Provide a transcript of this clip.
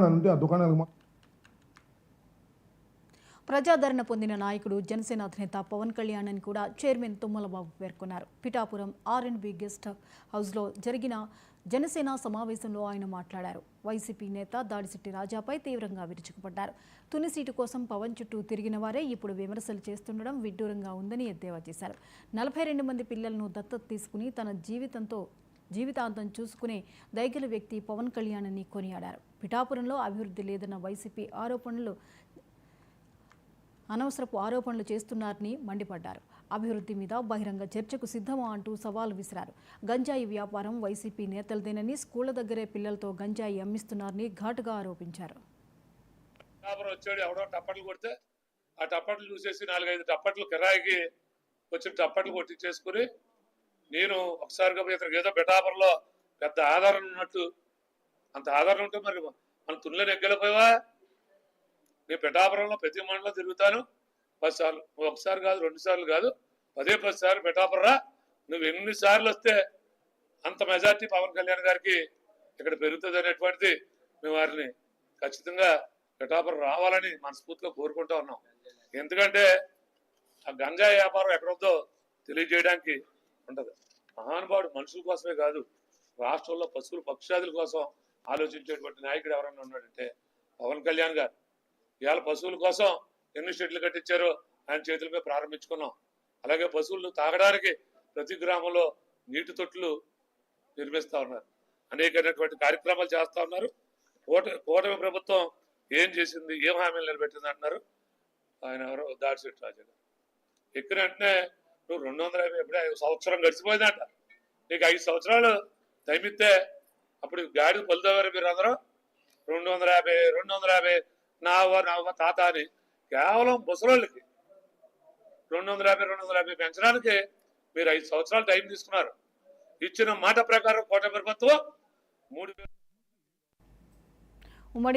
అంతే ఆ దుకాణాలకు ప్రజాదరణ పొందిన నాయకుడు జనసేన అధినేత పవన్ కళ్యాణ్ అని కూడా చైర్మన్ తుమ్మలబాబు పేర్కొన్నారు. పిఠాపురం R&B గెస్ట్ హౌస్లో జరిగిన జనసేన సమావేశంలో ఆయన మాట్లాడారు. వైసీపీ నేత దాడిశెట్టి రాజాపై తీవ్రంగా విరుచుకుపడ్డారు. తుని సీటు కోసం పవన్ చుట్టూ తిరిగిన వారే ఇప్పుడు విమర్శలు చేస్తుండడం విడ్డూరంగా ఉందని ఎద్దేవా చేశారు. 42 మంది పిల్లలను దత్తత తీసుకుని తన జీవితాంతం చూసుకునే దైగల వ్యక్తి పవన్ కళ్యాణ్ అని కొనియాడారు. పిఠాపురంలో అభివృద్ధి లేదన్న వైసీపీ అనవసరపు ఆరోపణలు చేస్తున్నారని మండిపడ్డారు. అభివృద్ధి మీద బహిరంగ చర్చకు సిద్ధమా అంటూ సవాల్ విసిరారు. గంజాయి వ్యాపారం వైసీపీ నేతలదేనని, స్కూళ్ల దగ్గరే పిల్లలతో గంజాయి అమ్మిస్తున్నారని ఘాటుగా ఆరోపించారు. వచ్చాడు ఎవడో టప్పట్లు కొడితే ఆ టప్పట్లు చూసేసి 4-5 టప్పట్లు కిరాయికి వచ్చి టప్పట్లు కొట్టించేసుకుని నేను ఒకసారిగా ఇతనికి ఏదో పిఠాపురంలో పెద్ద ఆధారం ఉన్నట్టు, అంత ఆధారం ఉంటే మరి మన తునిలో నెగ్గలిపోయావా? నేను పిఠాపురంలో ప్రతి మండలం తిరుగుతాను 10 సార్లు, ఒకసారి కాదు 2 సార్లు కాదు 10 సార్లు పిఠాపురం. నువ్వు ఎన్ని సార్లు వస్తే అంత మెజార్టీ పవన్ కళ్యాణ్ గారికి ఇక్కడ పెరుగుతుంది అనేటువంటిది మేము వారిని ఖచ్చితంగా పిఠాపురం రావాలని మనస్ఫూర్తిగా కోరుకుంటా ఉన్నాం. ఎందుకంటే ఆ గంజాయి వ్యాపారం ఎక్కడుందో తెలియజేయడానికి ఉంటది. మహానుభావుడు మనుషుల కోసమే కాదు, రాష్ట్రంలో పశువులు పక్షాదుల కోసం ఆలోచించేటువంటి నాయకుడు ఎవరైనా ఉన్నాడంటే పవన్ కళ్యాణ్ గారు. ఇవాళ పశువుల కోసం ఎన్ని షెడ్లు కట్టించారో ఆయన చేతుల మీద ప్రారంభించుకున్నాం. అలాగే పశువులు తాగడానికి ప్రతి గ్రామంలో నీటి తొట్లు నిర్మిస్తా ఉన్నారు. అనేకమైనటువంటి కార్యక్రమాలు చేస్తా ఉన్నారు. కూటమి ప్రభుత్వం ఏం చేసింది, ఏం హామీలు నిలబెట్టింది అంటున్నారు. ఆయన ఎవరో దాడిశెట్టి రాజా గారు ఎక్కిన వెంటనే నువ్వు 250 ఎప్పుడే 5 సంవత్సరం గడిచిపోయిందంట. నీకు 5 సంవత్సరాలు టైం ఇస్తే అప్పుడు గాడి పలుదవారు మీరు అందరూ 250 నా తాత అని కేవలం ముసలోళ్ళకి 250 పెంచడానికి మీరు 5 సంవత్సరాలు టైం తీసుకున్నారు. ఇచ్చిన మాట ప్రకారం కూటమి ప్రభుత్వం